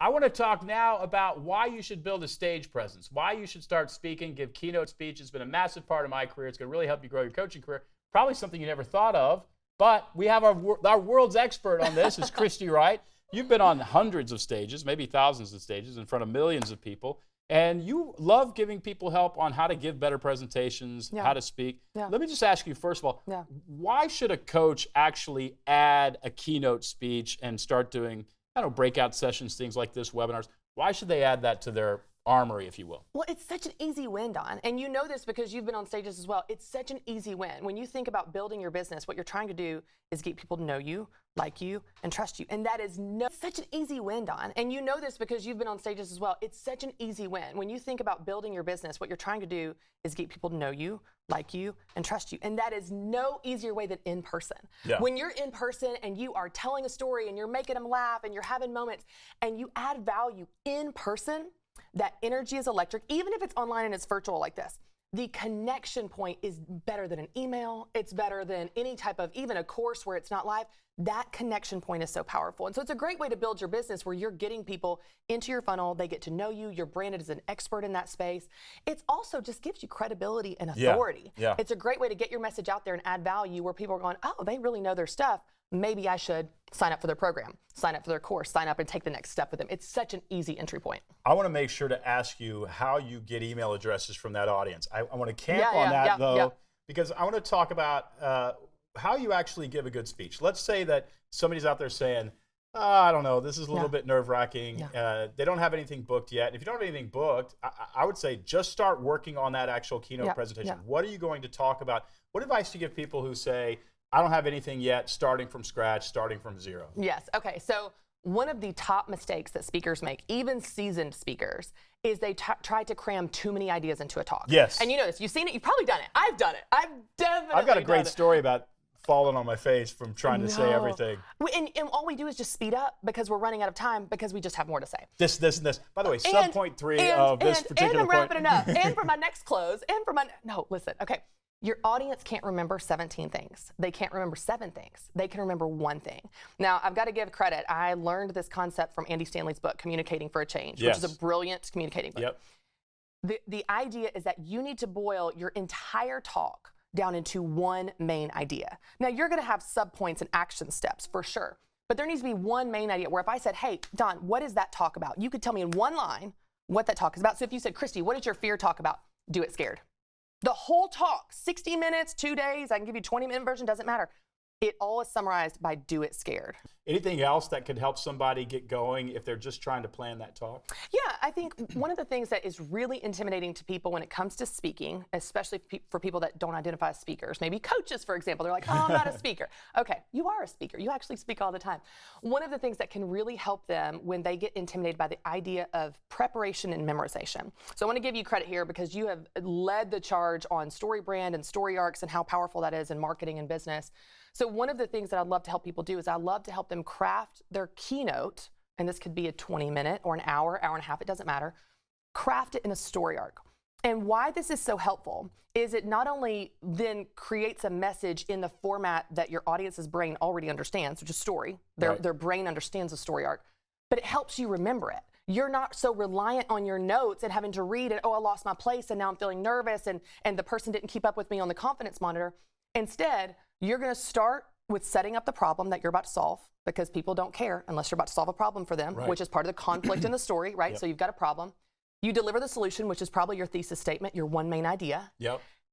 I want to talk now about why you should build a stage presence, why you should start speaking, give keynote speech. It's been a massive part of my career. It's going to really help you grow your coaching career. Probably something you never thought of, but we have our world's expert on this is Christy, right? You've been on hundreds of stages, maybe thousands of stages in front of millions of people, and you love giving people help on how to give better presentations, how to speak. Let me just ask you, first of all, why should a coach actually add a keynote speech and start doing breakout sessions, things like this, webinars? Why should they add that to their armory, if you will? Well, it's such an easy win, Don. And you know this because you've been on stages as well. It's such an easy win. When you think about building your business, what you're trying to do is get people to know you, like you, and trust you. And that is such an easy win, Don. And you know this because you've been on stages as well. It's such an easy win. When you think about building your business, what you're trying to do is get people to know you, like you, and trust you. And that is no easier way than in person. When you're in person and you are telling a story and you're making them laugh and you're having moments and you add value in person, that energy is electric, even if it's online and it's virtual like this. The connection point is better than an email. It's better than any type of, even a course where it's not live. That connection point is so powerful. And so it's a great way to build your business where you're getting people into your funnel. They get to know you. You're branded as an expert in that space. It's also just gives you credibility and authority. It's a great way to get your message out there and add value where people are going, oh, they really know their stuff. Maybe I should sign up for their program, sign up for their course, sign up and take the next step with them. It's such an easy entry point. I want to make sure to ask you how you get email addresses from that audience. I want to camp on that though, because I want to talk about how you actually give a good speech. Let's say that somebody's out there saying, I don't know, this is a little bit nerve-wracking. They don't have anything booked yet. And if you don't have anything booked, I would say just start working on that actual keynote presentation. What are you going to talk about? What advice do you give people who say, I don't have anything yet, starting from scratch, starting from zero? Yes, okay, so one of the top mistakes that speakers make, even seasoned speakers, is they try to cram too many ideas into a talk. Yes. And you know this, you've seen it, you've probably done it. I've done it, I've definitely I've got a great story about falling on my face from trying to say everything. And all we do is just speed up because we're running out of time because we just have more to say. This, and this. By the way, sub-point 3 of this particular point. And I'm wrapping point. it up. And for my next close, and for my, no, listen, okay. Your audience can't remember 17 things. They can't remember 7 things. They can remember 1 thing. Now, I've got to give credit. I learned this concept from Andy Stanley's book, Communicating for a Change, which is a brilliant communicating book. The idea is that you need to boil your entire talk down into 1 main idea. Now, you're going to have subpoints and action steps for sure, but there needs to be 1 main idea where if I said, hey, Don, what is that talk about? You could tell me in 1 line what that talk is about. So if you said, Christy, what is your fear talk about? Do it scared. The whole talk, 60 minutes, 2 days, I can give you a 20-minute version, doesn't matter. It all is summarized by do it scared. Anything else that could help somebody get going if they're just trying to plan that talk? Yeah, I think one of the things that is really intimidating to people when it comes to speaking, especially for people that don't identify as speakers, maybe coaches, for example, they're like, oh, I'm not a speaker. Okay, you are a speaker. You actually speak all the time. One of the things that can really help them when they get intimidated by the idea of preparation and memorization. So I want to give you credit here because you have led the charge on story brand and story arcs and how powerful that is in marketing and business. So one of the things that I'd love to help people do is I love to help them craft their keynote, and this could be a 20-minute or an hour, hour and a half, it doesn't matter. Craft it in a story arc. And why this is so helpful is it not only then creates a message in the format that your audience's brain already understands, which is story, their brain understands the story arc, but it helps you remember it. You're not so reliant on your notes and having to read it, oh, I lost my place and now I'm feeling nervous and the person didn't keep up with me on the confidence monitor. Instead, you're going to start with setting up the problem that you're about to solve because people don't care unless you're about to solve a problem for them, which is part of the conflict in the story, right? So you've got a problem. You deliver the solution, which is probably your thesis statement, your 1 main idea.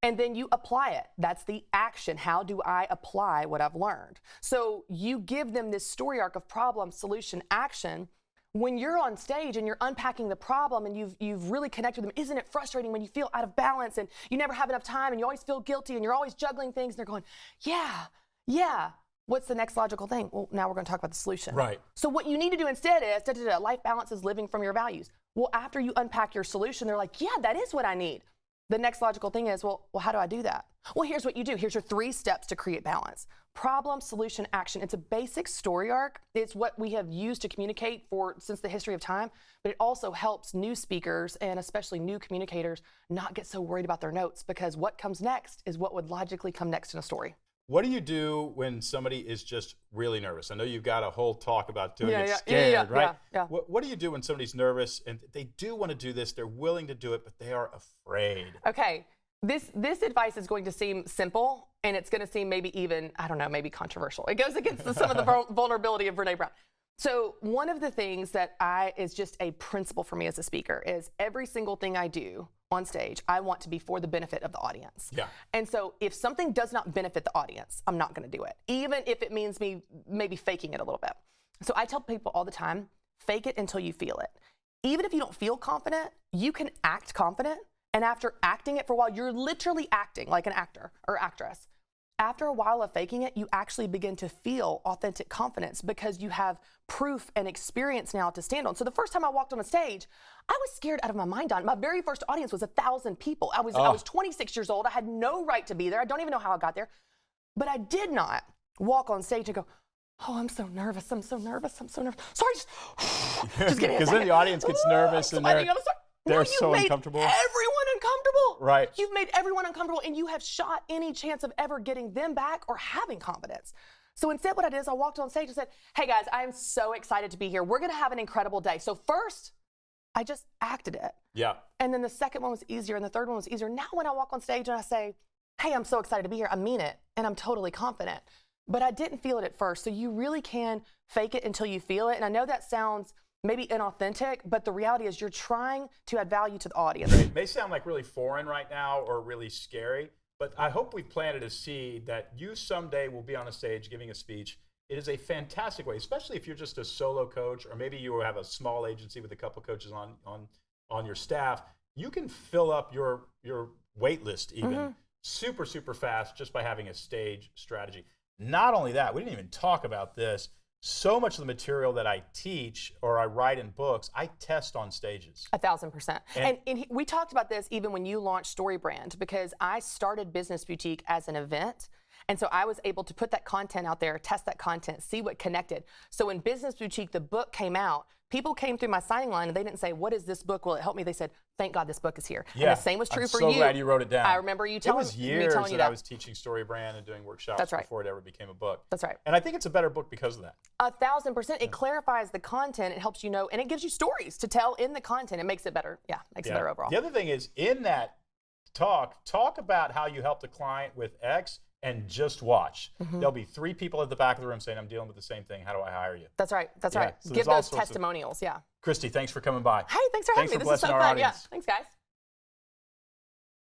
And then you apply it. That's the action. How do I apply what I've learned? So you give them this story arc of problem, solution, action. When you're on stage and you're unpacking the problem and you've really connected with them, isn't it frustrating when you feel out of balance and you never have enough time and you always feel guilty and you're always juggling things and they're going, yeah. What's the next logical thing? Well, now we're going to talk about the solution. So what you need to do instead is life balance is living from your values. Well, after you unpack your solution, they're like, yeah, that is what I need. The next logical thing is, well, how do I do that? Well, here's what you do. Here's your 3 steps to create balance. Problem, solution, action. It's a basic story arc. It's what we have used to communicate since the history of time, but it also helps new speakers and especially new communicators not get so worried about their notes because what comes next is what would logically come next in a story. What do you do when somebody is just really nervous? I know you've got a whole talk about doing it Yeah, scared, right? Yeah. What do you do when somebody's nervous and they do want to do this, they're willing to do it, but they are afraid? Okay, this advice is going to seem simple, and it's going to seem maybe even, I don't know, maybe controversial. It goes against some of the vulnerability of Brene Brown. So one of the things that is just a principle for me as a speaker is every single thing I do on stage, I want to be for the benefit of the audience. Yeah. And so if something does not benefit the audience, I'm not going to do it, even if it means me maybe faking it a little bit. So I tell people all the time, fake it until you feel it. Even if you don't feel confident, you can act confident. And after acting it for a while, you're literally acting like an actor or actress. After a while of faking it, you actually begin to feel authentic confidence because you have proof and experience now to stand on. So the first time I walked on a stage, I was scared out of my mind on. My very first audience was 1,000 people. I was 26 years old. I had no right to be there. I don't even know how I got there. But I did not walk on stage and go, oh, I'm so nervous. I'm so nervous. I'm so nervous. Sorry, just give me a second. Because then the audience gets nervous and they're so uncomfortable. Everyone uncomfortable. Right. You've made everyone uncomfortable, and you have shot any chance of ever getting them back or having confidence. So instead, what I did is I walked on stage and said, hey guys, I am so excited to be here. We're going to have an incredible day. So first, I just acted it. Yeah. And then the second one was easier, and the third one was easier. Now when I walk on stage and I say, hey, I'm so excited to be here, I mean it, and I'm totally confident. But I didn't feel it at first. So you really can fake it until you feel it. And I know that sounds maybe inauthentic, but the reality is you're trying to add value to the audience. It may sound like really foreign right now or really scary, but I hope we've planted a seed that you someday will be on a stage giving a speech. It is a fantastic way, especially if you're just a solo coach, or maybe you have a small agency with a couple coaches on your staff. You can fill up your wait list even super, super fast just by having a stage strategy. Not only that, we didn't even talk about this. So much of the material that I teach or I write in books, I test on stages. 1,000%. And we talked about this even when you launched StoryBrand, because I started Business Boutique as an event. And so I was able to put that content out there, test that content, see what connected. So when Business Boutique, the book came out, people came through my signing line and they didn't say, what is this book? Will it help me? They said, thank God this book is here. Yeah, and the same was true for you. I'm so glad you wrote it down. I remember you telling me. It was years that I was teaching StoryBrand and doing workshops before it ever became a book. That's right. And I think it's a better book because of that. 1,000%. It clarifies the content. It helps you know, and it gives you stories to tell in the content. It makes it better. Yeah, makes it better overall. The other thing is, in that talk about how you helped a client with X, and just watch. There'll be 3 people at the back of the room saying, I'm dealing with the same thing. How do I hire you? That's right. That's right. So Give those testimonials. Yeah. Christy, thanks for coming by. Hey, thanks for having me. This is so fun. Yeah. Thanks, guys.